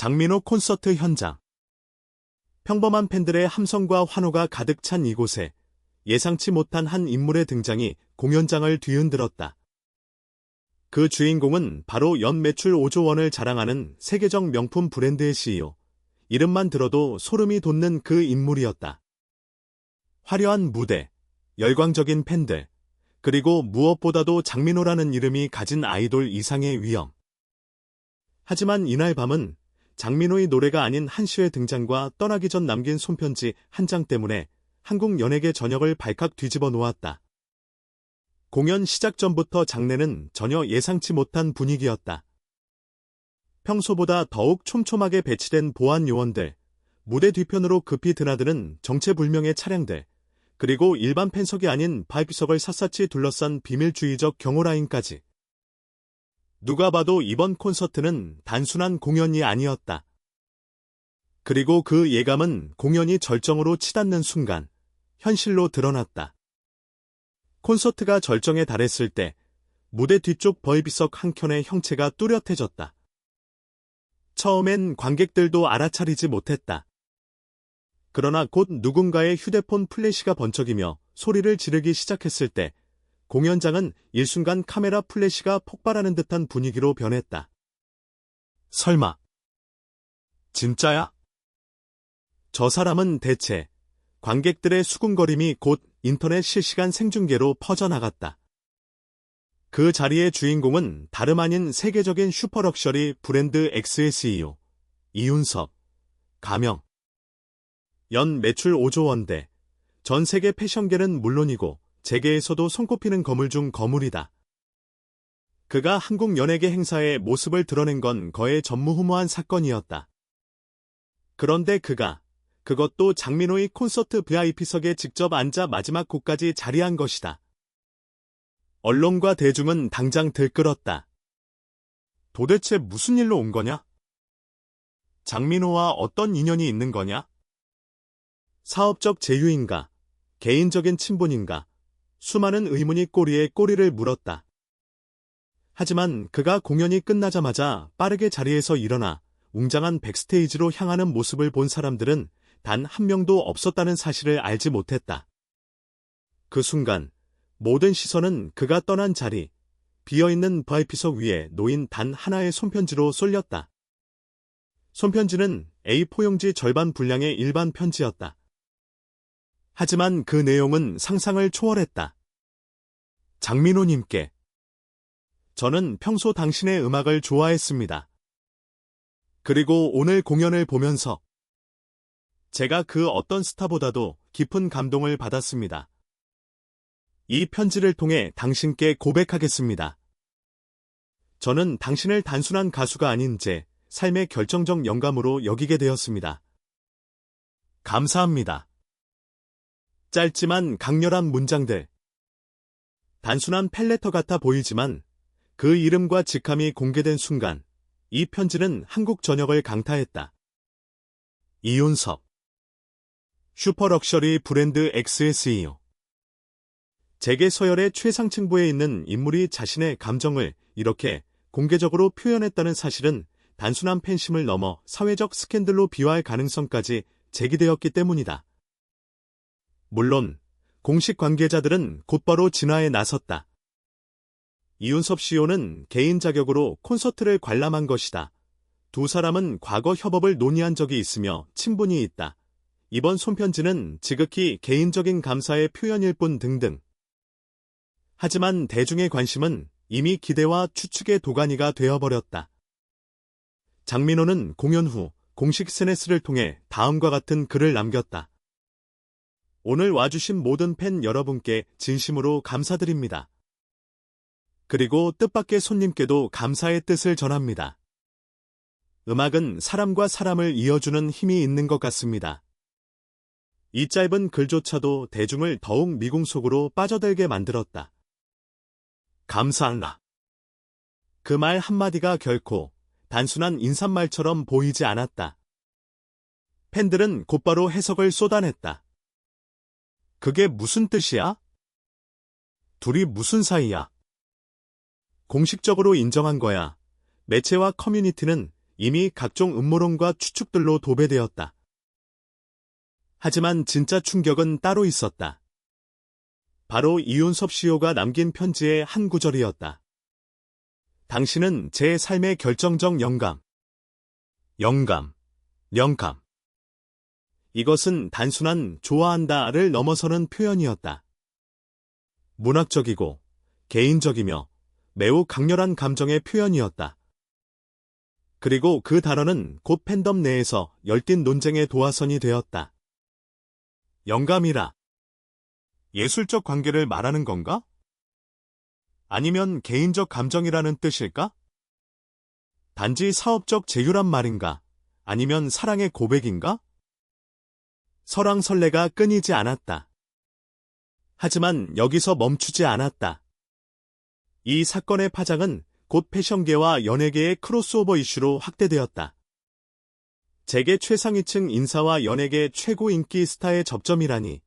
장민호 콘서트 현장. 평범한 팬들의 함성과 환호가 가득 찬 이곳에 예상치 못한 한 인물의 등장이 공연장을 뒤흔들었다. 그 주인공은 바로 연 매출 5조 원을 자랑하는 세계적 명품 브랜드의 CEO. 이름만 들어도 소름이 돋는 그 인물이었다. 화려한 무대, 열광적인 팬들, 그리고 무엇보다도 장민호라는 이름이 가진 아이돌 이상의 위엄. 하지만 이날 밤은 장민호의 노래가 아닌 한시의 등장과 떠나기 전 남긴 손편지 한 장 때문에 한국 연예계 전역을 발칵 뒤집어 놓았다. 공연 시작 전부터 장내는 전혀 예상치 못한 분위기였다. 평소보다 더욱 촘촘하게 배치된 보안 요원들, 무대 뒤편으로 급히 드나드는 정체불명의 차량들, 그리고 일반 팬석이 아닌 VIP석을 샅샅이 둘러싼 비밀주의적 경호라인까지. 누가 봐도 이번 콘서트는 단순한 공연이 아니었다. 그리고 그 예감은 공연이 절정으로 치닫는 순간 현실로 드러났다. 콘서트가 절정에 달했을 때 무대 뒤쪽 VIP석 한켠의 형체가 뚜렷해졌다. 처음엔 관객들도 알아차리지 못했다. 그러나 곧 누군가의 휴대폰 플래시가 번쩍이며 소리를 지르기 시작했을 때 공연장은 일순간 카메라 플래시가 폭발하는 듯한 분위기로 변했다. 설마 진짜야? 저 사람은 대체? 관객들의 수군거림이 곧 인터넷 실시간 생중계로 퍼져나갔다. 그 자리의 주인공은 다름 아닌 세계적인 슈퍼럭셔리 브랜드 X의 CEO, 이윤섭, 가명. 연 매출 5조 원대, 전 세계 패션계는 물론이고 재계에서도 손꼽히는 거물 중 거물이다. 그가 한국 연예계 행사에 모습을 드러낸 건 거의 전무후무한 사건이었다. 그런데 그것도 장민호의 콘서트 VIP석에 직접 앉아 마지막 곡까지 자리한 것이다. 언론과 대중은 당장 들끓었다. 도대체 무슨 일로 온 거냐? 장민호와 어떤 인연이 있는 거냐? 사업적 제휴인가? 개인적인 친분인가? 수많은 의문이 꼬리에 꼬리를 물었다. 하지만 그가 공연이 끝나자마자 빠르게 자리에서 일어나 웅장한 백스테이지로 향하는 모습을 본 사람들은 단 한 명도 없었다는 사실을 알지 못했다. 그 순간 모든 시선은 그가 떠난 자리, 비어있는 VIP석 위에 놓인 단 하나의 손편지로 쏠렸다. 손편지는 A4 용지 절반 분량의 일반 편지였다. 하지만 그 내용은 상상을 초월했다. 장민호님께. 저는 평소 당신의 음악을 좋아했습니다. 그리고 오늘 공연을 보면서 제가 그 어떤 스타보다도 깊은 감동을 받았습니다. 이 편지를 통해 당신께 고백하겠습니다. 저는 당신을 단순한 가수가 아닌 제 삶의 결정적 영감으로 여기게 되었습니다. 감사합니다. 짧지만 강렬한 문장들. 단순한 팬레터 같아 보이지만 그 이름과 직함이 공개된 순간 이 편지는 한국 전역을 강타했다. 이윤섭. 슈퍼럭셔리 브랜드 X의 CEO. 재계 서열의 최상층부에 있는 인물이 자신의 감정을 이렇게 공개적으로 표현했다는 사실은 단순한 팬심을 넘어 사회적 스캔들로 비화할 가능성까지 제기되었기 때문이다. 물론 공식 관계자들은 곧바로 진화에 나섰다. 이윤섭 CEO는 개인 자격으로 콘서트를 관람한 것이다. 두 사람은 과거 협업을 논의한 적이 있으며 친분이 있다. 이번 손편지는 지극히 개인적인 감사의 표현일 뿐 등등. 하지만 대중의 관심은 이미 기대와 추측의 도가니가 되어버렸다. 장민호는 공연 후 공식 SNS를 통해 다음과 같은 글을 남겼다. 오늘 와주신 모든 팬 여러분께 진심으로 감사드립니다. 그리고 뜻밖의 손님께도 감사의 뜻을 전합니다. 음악은 사람과 사람을 이어주는 힘이 있는 것 같습니다. 이 짧은 글조차도 대중을 더욱 미궁 속으로 빠져들게 만들었다. 감사합니다. 그 말 한마디가 결코 단순한 인사말처럼 보이지 않았다. 팬들은 곧바로 해석을 쏟아냈다. 그게 무슨 뜻이야? 둘이 무슨 사이야? 공식적으로 인정한 거야. 매체와 커뮤니티는 이미 각종 음모론과 추측들로 도배되었다. 하지만 진짜 충격은 따로 있었다. 바로 이윤섭 CEO가 남긴 편지의 한 구절이었다. 당신은 제 삶의 결정적 영감. 영감. 이것은 단순한 좋아한다를 넘어서는 표현이었다. 문학적이고 개인적이며 매우 강렬한 감정의 표현이었다. 그리고 그 단어는 곧 팬덤 내에서 열띤 논쟁의 도화선이 되었다. 영감이라. 예술적 관계를 말하는 건가? 아니면 개인적 감정이라는 뜻일까? 단지 사업적 제휴란 말인가? 아니면 사랑의 고백인가? 설왕설래가 끊이지 않았다. 하지만 여기서 멈추지 않았다. 이 사건의 파장은 곧 패션계와 연예계의 크로스오버 이슈로 확대되었다. 재계 최상위층 인사와 연예계 최고 인기 스타의 접점이라니.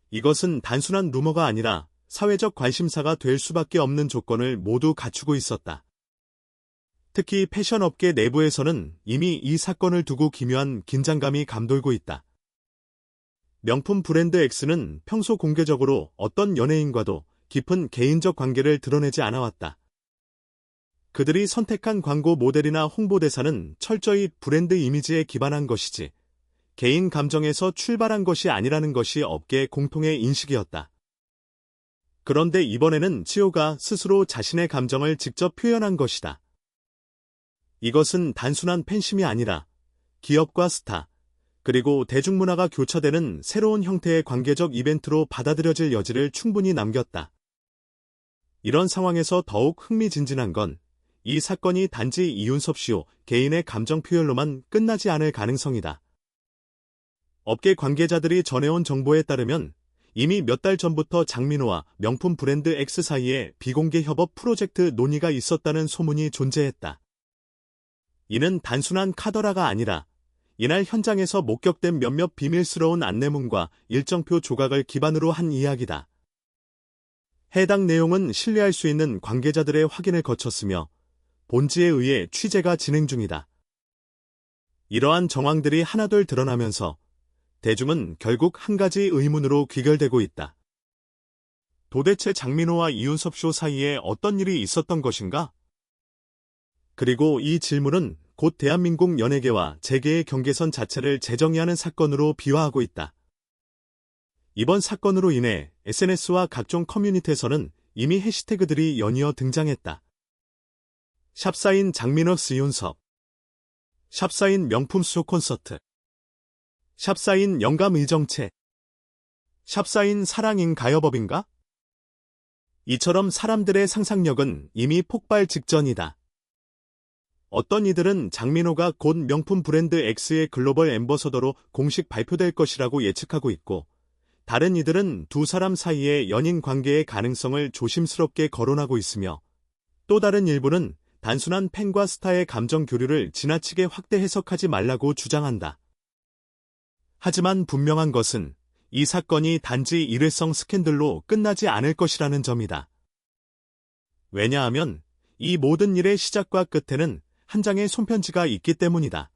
이것은 단순한 루머가 아니라 사회적 관심사가 될 수밖에 없는 조건을 모두 갖추고 있었다. 특히 패션업계 내부에서는 이미 이 사건을 두고 기묘한 긴장감이 감돌고 있다. 명품 브랜드 X는 평소 공개적으로 어떤 연예인과도 깊은 개인적 관계를 드러내지 않아왔다. 그들이 선택한 광고 모델이나 홍보대사는 철저히 브랜드 이미지에 기반한 것이지 개인 감정에서 출발한 것이 아니라는 것이 업계의 공통의 인식이었다. 그런데 이번에는 CEO가 스스로 자신의 감정을 직접 표현한 것이다. 이것은 단순한 팬심이 아니라 기업과 스타, 그리고 대중문화가 교차되는 새로운 형태의 관계적 이벤트로 받아들여질 여지를 충분히 남겼다. 이런 상황에서 더욱 흥미진진한 건 이 사건이 단지 이윤섭 CEO 개인의 감정 표현로만 끝나지 않을 가능성이다. 업계 관계자들이 전해온 정보에 따르면 이미 몇 달 전부터 장민호와 명품 브랜드 X 사이에 비공개 협업 프로젝트 논의가 있었다는 소문이 존재했다. 이는 단순한 카더라가 아니라 이날 현장에서 목격된 몇몇 비밀스러운 안내문과 일정표 조각을 기반으로 한 이야기다. 해당 내용은 신뢰할 수 있는 관계자들의 확인을 거쳤으며 본지에 의해 취재가 진행 중이다. 이러한 정황들이 하나둘 드러나면서 대중은 결국 한 가지 의문으로 귀결되고 있다. 도대체 장민호와 이윤섭 쇼 사이에 어떤 일이 있었던 것인가? 그리고 이 질문은 곧 대한민국 연예계와 재계의 경계선 자체를 재정의하는 사건으로 비화하고 있다. 이번 사건으로 인해 SNS와 각종 커뮤니티에서는 이미 해시태그들이 연이어 등장했다. 샵사인 장민호 x 이윤섭, 샵사인 명품 수조 콘서트, 샵사인 영감 의정체, 샵사인 사랑인 가여법인가? 이처럼 사람들의 상상력은 이미 폭발 직전이다. 어떤 이들은 장민호가 곧 명품 브랜드 X의 글로벌 앰버서더로 공식 발표될 것이라고 예측하고 있고, 다른 이들은 두 사람 사이의 연인 관계의 가능성을 조심스럽게 거론하고 있으며, 또 다른 일부는 단순한 팬과 스타의 감정 교류를 지나치게 확대 해석하지 말라고 주장한다. 하지만 분명한 것은 이 사건이 단지 일회성 스캔들로 끝나지 않을 것이라는 점이다. 왜냐하면 이 모든 일의 시작과 끝에는 한 장의 손편지가 있기 때문이다.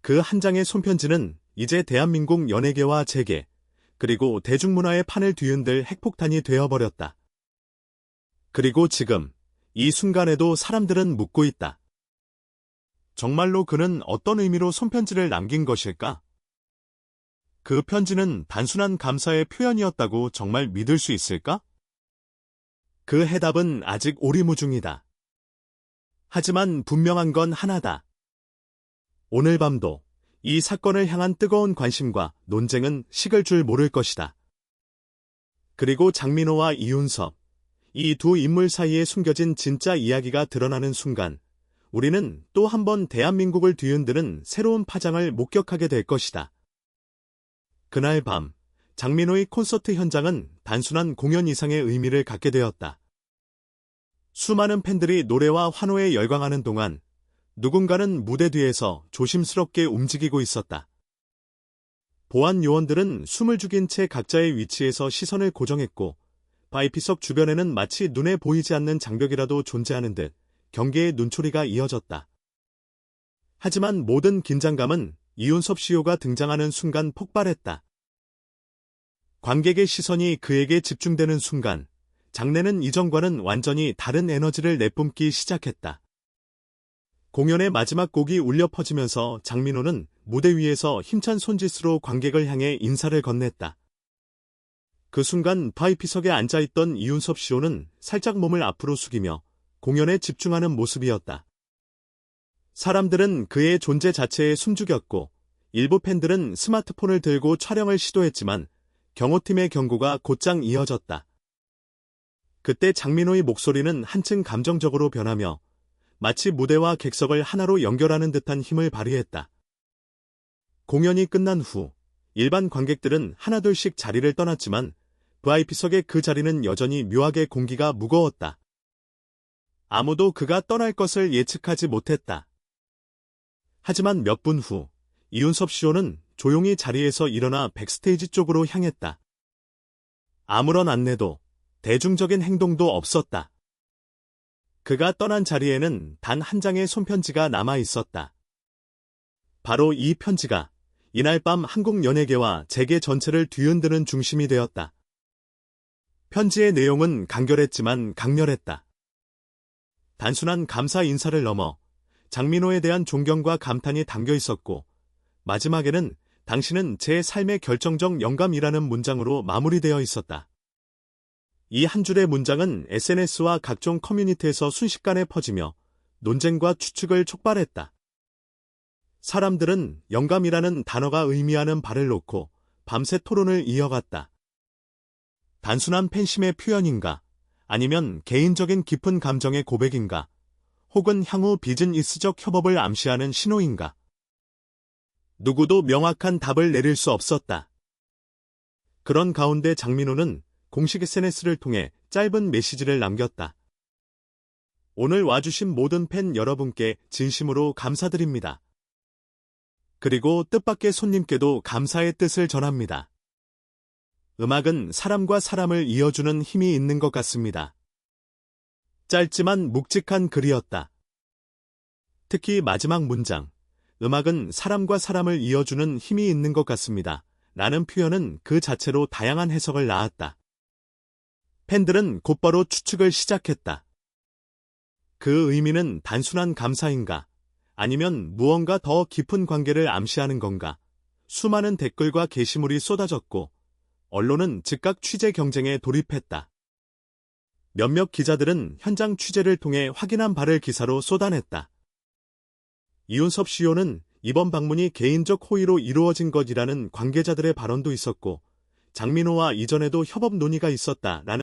그 한 장의 손편지는 이제 대한민국 연예계와 재계, 그리고 대중문화의 판을 뒤흔들 핵폭탄이 되어버렸다. 그리고 지금 이 순간에도 사람들은 묻고 있다. 정말로 그는 어떤 의미로 손편지를 남긴 것일까? 그 편지는 단순한 감사의 표현이었다고 정말 믿을 수 있을까? 그 해답은 아직 오리무중이다. 하지만 분명한 건 하나다. 오늘 밤도 이 사건을 향한 뜨거운 관심과 논쟁은 식을 줄 모를 것이다. 그리고 장민호와 이윤섭, 이 두 인물 사이에 숨겨진 진짜 이야기가 드러나는 순간, 우리는 또 한 번 대한민국을 뒤흔드는 새로운 파장을 목격하게 될 것이다. 그날 밤, 장민호의 콘서트 현장은 단순한 공연 이상의 의미를 갖게 되었다. 수많은 팬들이 노래와 환호에 열광하는 동안 누군가는 무대 뒤에서 조심스럽게 움직이고 있었다. 보안 요원들은 숨을 죽인 채 각자의 위치에서 시선을 고정했고, 바이피석 주변에는 마치 눈에 보이지 않는 장벽이라도 존재하는 듯 경계의 눈초리가 이어졌다. 하지만 모든 긴장감은 이윤섭 CEO가 등장하는 순간 폭발했다. 관객의 시선이 그에게 집중되는 순간, 장내는 이전과는 완전히 다른 에너지를 내뿜기 시작했다. 공연의 마지막 곡이 울려 퍼지면서 장민호는 무대 위에서 힘찬 손짓으로 관객을 향해 인사를 건넸다. 그 순간 VIP석에 앉아있던 이윤섭 CEO는 살짝 몸을 앞으로 숙이며 공연에 집중하는 모습이었다. 사람들은 그의 존재 자체에 숨죽였고 일부 팬들은 스마트폰을 들고 촬영을 시도했지만 경호팀의 경고가 곧장 이어졌다. 그때 장민호의 목소리는 한층 감정적으로 변하며 마치 무대와 객석을 하나로 연결하는 듯한 힘을 발휘했다. 공연이 끝난 후 일반 관객들은 하나둘씩 자리를 떠났지만 VIP석의 그 자리는 여전히 묘하게 공기가 무거웠다. 아무도 그가 떠날 것을 예측하지 못했다. 하지만 몇 분 후 이윤섭 CEO는 조용히 자리에서 일어나 백스테이지 쪽으로 향했다. 아무런 안내도 대중적인 행동도 없었다. 그가 떠난 자리에는 단 한 장의 손편지가 남아 있었다. 바로 이 편지가 이날 밤 한국 연예계와 재계 전체를 뒤흔드는 중심이 되었다. 편지의 내용은 간결했지만 강렬했다. 단순한 감사 인사를 넘어 장민호에 대한 존경과 감탄이 담겨 있었고 마지막에는 당신은 제 삶의 결정적 영감이라는 문장으로 마무리되어 있었다. 이 한 줄의 문장은 SNS와 각종 커뮤니티에서 순식간에 퍼지며 논쟁과 추측을 촉발했다. 사람들은 영감이라는 단어가 의미하는 바를 놓고 밤새 토론을 이어갔다. 단순한 팬심의 표현인가? 아니면 개인적인 깊은 감정의 고백인가? 혹은 향후 비즈니스적 협업을 암시하는 신호인가? 누구도 명확한 답을 내릴 수 없었다. 그런 가운데 장민호는 공식 SNS를 통해 짧은 메시지를 남겼다. 오늘 와주신 모든 팬 여러분께 진심으로 감사드립니다. 그리고 뜻밖의 손님께도 감사의 뜻을 전합니다. 음악은 사람과 사람을 이어주는 힘이 있는 것 같습니다. 짧지만 묵직한 글이었다. 특히 마지막 문장, 음악은 사람과 사람을 이어주는 힘이 있는 것 같습니다. 라는 표현은 그 자체로 다양한 해석을 낳았다. 팬들은 곧바로 추측을 시작했다. 그 의미는 단순한 감사인가? 아니면 무언가 더 깊은 관계를 암시하는 건가? 수많은 댓글과 게시물이 쏟아졌고 언론은 즉각 취재 경쟁에 돌입했다. 몇몇 기자들은 현장 취재를 통해 확인한 바를 기사로 쏟아냈다. 이윤섭 CEO는 이번 방문이 개인적 호의로 이루어진 것이라는 관계자들의 발언도 있었고 장민호와 이전에도 협업 논의가 있었다라는